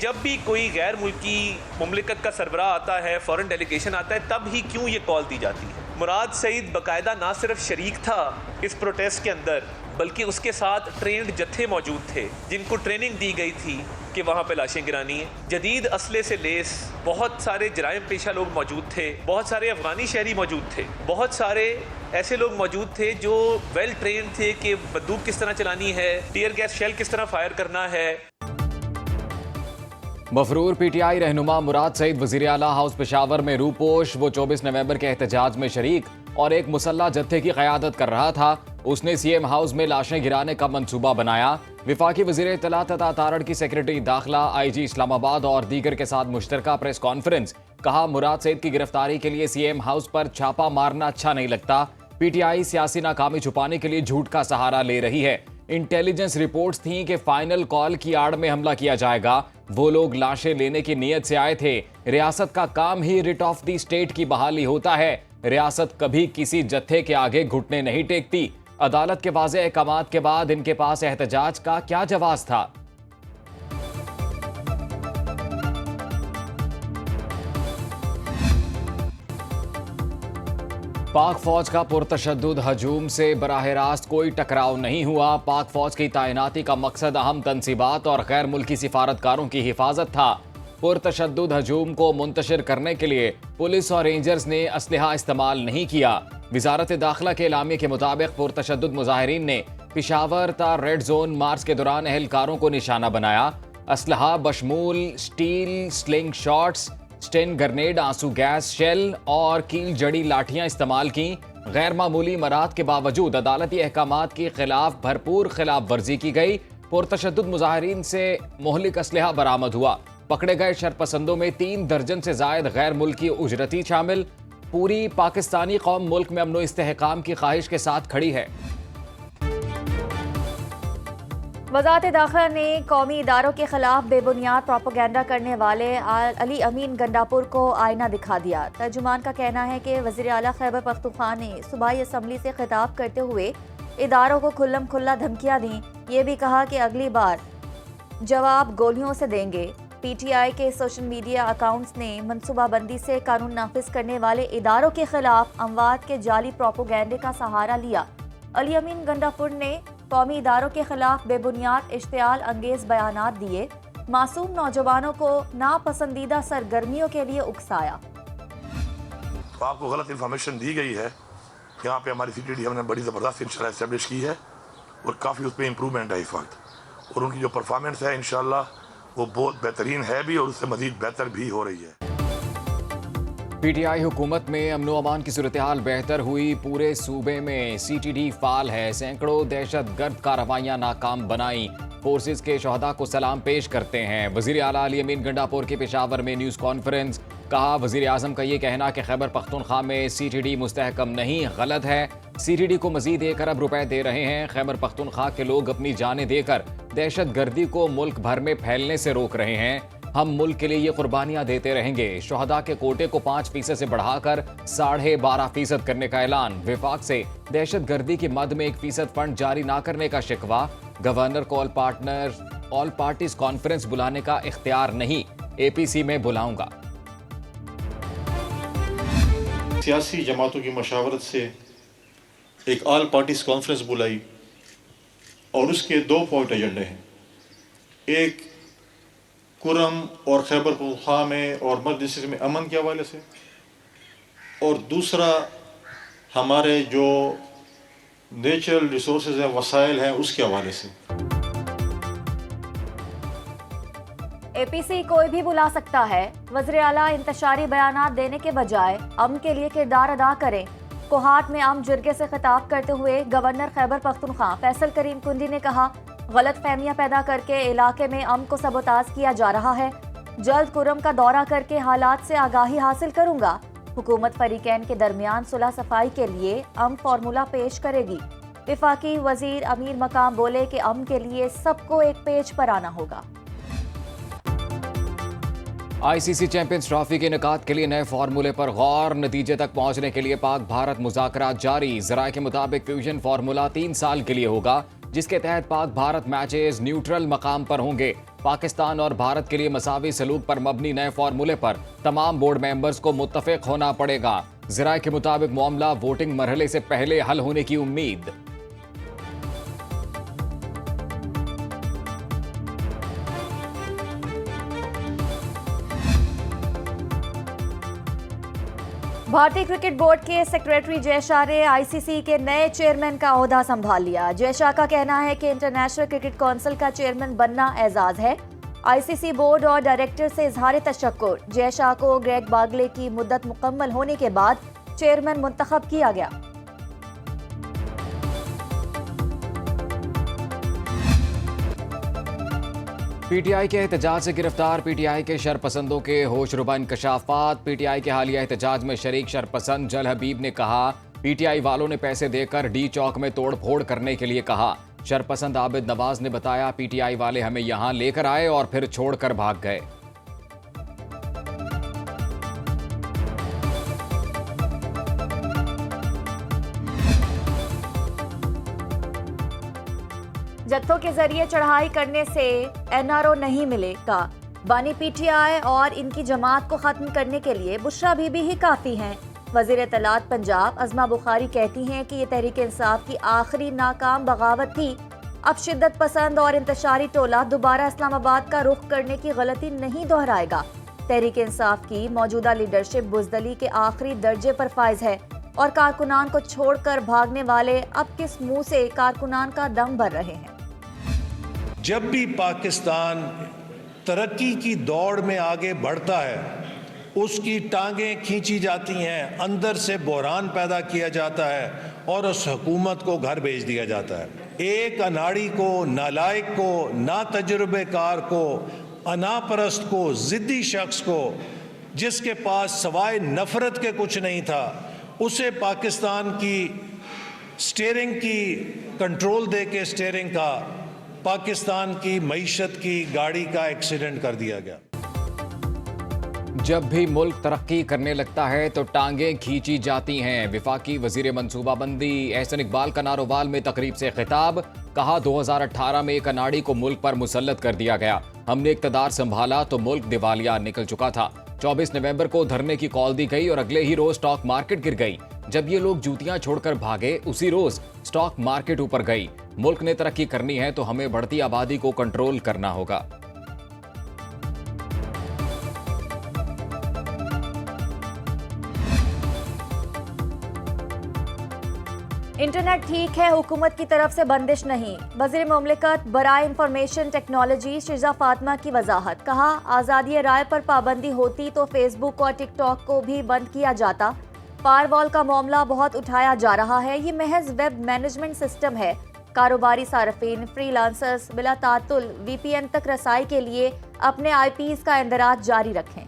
जब भी कोई गैर मुल्की मुमलिकत का सरबराह आता है, फॉरेन डेलीगेशन आता है, तब ही क्यों ये कॉल दी जाती है? मुराद सईद बाकायदा ना सिर्फ शरीक था इस प्रोटेस्ट के अंदर, बल्कि उसके साथ ट्रेंड जत्थे मौजूद थे जिनको ट्रेनिंग दी गई थी कि वहाँ पे लाशें गिरानी है। जदीद असले से लेस बहुत सारे जराइम पेशा लोग मौजूद थे, बहुत सारे अफगानी शहरी मौजूद थे, बहुत सारे ऐसे लोग मौजूद थे जो वेल ट्रेन थे कि बंदूक किस तरह चलानी है, टीयर गैस शेल किस तरह फायर करना है। मफरूर पीटीआई रहनुमा मुराद सईद वजीर आला हाउस पेशावर में रूपोश। वो 24 नवंबर के एहतजाज में शरीक और एक मुसल्ला जत्थे की क़यादत कर रहा था। उसने सीएम हाउस में लाशें गिराने का मंसूबा बनाया। विफाकी वजीर इत्तलात तथा तारड़ की सेक्रेटरी दाखिला, आईजी इस्लामाबाद और दीगर के साथ मुश्तरका प्रेस कॉन्फ्रेंस। कहा, मुराद सईद की गिरफ्तारी के लिए सीएम हाउस पर छापा मारना अच्छा नहीं लगता। पीटीआई सियासी नाकामी छुपाने के लिए झूठ का सहारा ले रही है। इंटेलिजेंस रिपोर्ट्स थी कि फाइनल कॉल की आड़ में हमला किया जाएगा। वो लोग लाशें लेने की नीयत से आए थे। रियासत का काम ही रिट ऑफ दी स्टेट की बहाली होता है। रियासत कभी किसी जत्थे के आगे घुटने नहीं टेकती। अदालत के वाज़ेह अहकामात के बाद इनके पास एहतजाज का क्या जवाब था? पाक फौज का पुरतशद्दुद हजूम से बराह रास्त कोई टकराव नहीं हुआ। पाक फौज की तैनाती का मकसद अहम तनसीबात और गैर मुल्की सिफारतकारों की हिफाजत था। पुरतशद्दुद हजूम को मुंतशिर करने के लिए पुलिस और रेंजर्स ने असलहा इस्तेमाल नहीं किया। वजारत दाखिला के एलामिया के मुताबिक पुरतशद्दुद मुजाहिरीन ने पिशावर ता रेड जोन मार्च के दौरान अहलकारों को निशाना बनाया। असलहा बशमूल steel sling shots, stun grenade, आंसू गैस शेल और कील जड़ी लाठियां इस्तेमाल की। गैर मामूली मराद के बावजूद अदालती अहकामात की खिलाफ भरपूर खिलाफ वर्जी की गई। पुरतशद्दुद मुजाहिरीन से मोहलिक असलहा बरामद हुआ। पकड़े गए शरपसंदों में 3 दर्जन से जायद गैर मुल्की उजरती शामिल। पूरी पाकिस्तानी कौम मुल्क में अमन व इस्तेहकाम की ख्वाहिश के साथ खड़ी है। वज़ारत दाखिला ने कौमी इदारों के खिलाफ बेबुनियाद प्रोपेगेंडा करने वाले अली अमीन गंडापुर को आईना दिखा दिया। तर्जुमान का कहना है कि वज़ीर आला खैबर पख्तूनख्वा ने सूबाई असम्बली से खिताब करते हुए इदारों को खुल्लम खुल्ला धमकियां दी। ये भी कहा कि अगली बार जवाब गोलियों से देंगे। पीटीआई के सोशल मीडिया अकाउंट्स ने मनसूबाबंदी से कानून नाफिज करने वाले इदारों के खिलाफ अमवात के जाली प्रोपेगेंडे का सहारा लिया। अली अमीन गंडापुर ने कौमी इदारों के खिलाफ बेबुनियाद इश्तियाल अंगेज बयानात दिए। मासूम नौजवानों को नापसंदीदा सरगर्मियों के लिए उकसाया। तो आपको गलत इन्फॉर्मेशन दी गई है। यहाँ पे हमारी सीटीडी हमने बड़ी ज़बरदस्त इंशाल्लाह एस्टेब्लिश की है और काफ़ी उस पर इम्प्रूवमेंट है इस वक्त, और उनकी जो परफॉर्मेंस है इंशाल्लाह वो बहुत बेहतरीन है भी और उससे मज़ीद बेहतर भी हो रही है। पीटीआई हुकूमत में अमन व अमान की सूरत हाल बेहतर हुई। पूरे सूबे में सीटीडी फाल है। सैकड़ों दहशत गर्द कार्रवाइयाँ नाकाम बनाई। फोर्सेस के शहदा को सलाम पेश करते हैं। वज़ीर आला अली अमीन गंडापुर की पेशावर में न्यूज़ कॉन्फ्रेंस। कहा, वज़ीर आज़म का ये कहना कि खैबर पख्तूनख्वा में सीटीडी मुस्तहकम नहीं, गलत है। सीटीडी को मजीद 1 अरब रुपए दे रहे हैं। खैबर पख्तूनख्वा के लोग अपनी जानें देकर दहशत गर्दी को मुल्क भर में फैलने से रोक रहे हैं। हम मुल्क के लिए ये कुर्बानियां देते रहेंगे। शोहदा के कोटे को 5% से बढ़ाकर 12.5% करने का ऐलान। विफाक से दहशत गर्दी की मद में 1% फंड जारी ना करने का शिकवा। गवर्नर को ऑल पार्टीज कॉन्फ्रेंस बुलाने का इख्तियार नहीं, एपीसी में बुलाऊंगा। सियासी जमातों की मशावरत से एक ऑल पार्टीज कॉन्फ्रेंस बुलाई और उसके 2 पॉइंट एजेंडे हैं। एक कुरम और खैबर पख्तूनख्वा में और मर्द डिस्ट्रिक्ट में अमन के हवाले से, और दूसरा हमारे जो नेचुरल रिसोर्सेज हैं, वसाइल हैं, उसके हवाले से। एपीसी कोई भी बुला सकता है। वज़ीर आला इंतशारी बयानात देने के बजाय अमन के लिए किरदार अदा करें। कोहाट में अमन जुर्गे से खिताब करते हुए गवर्नर खैबर पख्तूनख्वा फैसल करीम कुंदी ने कहा, गलत फहमियाँ पैदा करके इलाके में अमन को सबोताज किया जा रहा है। जल्द कुरम का दौरा करके हालात से आगाही हासिल करूंगा। हुकूमत फरीकैन के दरमियान सुलह सफाई के लिए अमन फार्मूला पेश करेगी। विफाकी वजीर अमीर मकाम बोले कि अमन के लिए सबको एक पेज पर आना होगा। आईसीसी चैंपियंस ट्रॉफी के इनेकाद के लिए नए फार्मूले पर गौर। नतीजे तक पहुंचने के लिए पाक भारत मुज़ाकरात जारी। ज़राए के मुताबिक फ्यूजन फार्मूला 3 साल के लिए होगा, जिसके तहत पाक भारत मैचेस न्यूट्रल मकाम पर होंगे। पाकिस्तान और भारत के लिए मसावी सलूक पर मबनी नए फार्मूले पर तमाम बोर्ड मेंबर्स को मुत्तफिक होना पड़ेगा। ज़राए के मुताबिक मामला वोटिंग मरहले से पहले हल होने की उम्मीद। भारतीय क्रिकेट बोर्ड के सेक्रेटरी जय शाह ने आईसीसी के नए चेयरमैन का ओहदा संभाल लिया। जय शाह का कहना है कि इंटरनेशनल क्रिकेट काउंसिल का चेयरमैन बनना एजाज है। आईसीसी बोर्ड और डायरेक्टर से इजहार तशक्कुर। जय शाह को ग्रेग बागले की मुद्दत मुकम्मल होने के बाद चेयरमैन मुंतखब किया गया। पीटीआई के एहतजाज से गिरफ्तार पीटीआई के शरपसंदों के होशरुबा इंकशाफात। पीटीआई के हालिया एहतजाज में शरीक शरपसंद जल हबीब ने कहा, पीटीआई वालों ने पैसे देकर डी चौक में तोड़ फोड़ करने के लिए कहा। शरपसंद आबिद नवाज ने बताया, पीटीआई वाले हमें यहां लेकर आए और फिर छोड़कर भाग गए। जत्थों के जरिए चढ़ाई करने से एनआरओ नहीं मिलेगा। बानी पीटीआई और इनकी जमात को खत्म करने के लिए बुशरा बीबी ही काफी हैं। वजीर इत्तलात पंजाब अज़मा बुखारी कहती हैं कि ये तहरीक इंसाफ की आखिरी नाकाम बगावत थी। अब शिद्दत पसंद और इंतशारी टोला दोबारा इस्लामाबाद का रुख करने की गलती नहीं दोहराएगा। तहरीक इंसाफ की मौजूदा लीडरशिप बुजदली के आखिरी दर्जे पर फाइज है और कारकुनान को छोड़कर भागने वाले अब किस मुंह से कारकुनान का दम भर रहे हैं। जब भी पाकिस्तान तरक्की की दौड़ में आगे बढ़ता है, उसकी टांगें खींची जाती हैं, अंदर से बहरान पैदा किया जाता है और उस हुकूमत को घर भेज दिया जाता है। एक अनाड़ी को, नालायक को, ना तजुर्बेकार को, अनापरस्त को, जिद्दी शख्स को, जिसके पास सवाए नफरत के कुछ नहीं था, उसे पाकिस्तान की स्टीयरिंग की कंट्रोल दे के स्टीयरिंग का पाकिस्तान की मईशत की गाड़ी का एक्सीडेंट कर दिया गया। जब भी मुल्क तरक्की करने लगता है तो टांगें खींची जाती हैं। विफाकी वजीर मनसूबाबंदी एहसन इकबाल का नारोवाल में तकरीब से खिताब। कहा, 2018 में एक अनाड़ी को मुल्क पर मुसल्लत कर दिया गया। हमने इक़्तिदार संभाला तो मुल्क दिवालिया निकल चुका था। 24 नवंबर को धरने की कॉल दी गई और अगले ही रोज स्टॉक मार्केट गिर गई। जब ये लोग जूतियां छोड़कर भागे, उसी रोज स्टॉक मार्केट ऊपर गई। मुल्क ने तरक्की करनी है तो हमें बढ़ती आबादी को कंट्रोल करना होगा। इंटरनेट ठीक है, हुकूमत की तरफ से बंदिश नहीं। वज़ीर मुमलिकत बराए इंफॉर्मेशन टेक्नोलॉजी शिजा फातिमा की वजाहत। कहा, आज़ादी राय पर पाबंदी होती तो फेसबुक और टिकटॉक को भी बंद किया जाता। फायरवॉल का मामला बहुत उठाया जा रहा है। ये महज वेब मैनेजमेंट सिस्टम है। कारोबारी सार्फिन, फ्रीलांसर्स बिला तातुल VPN तक रसाई के लिए अपने IPs का इंदराज जारी रखें।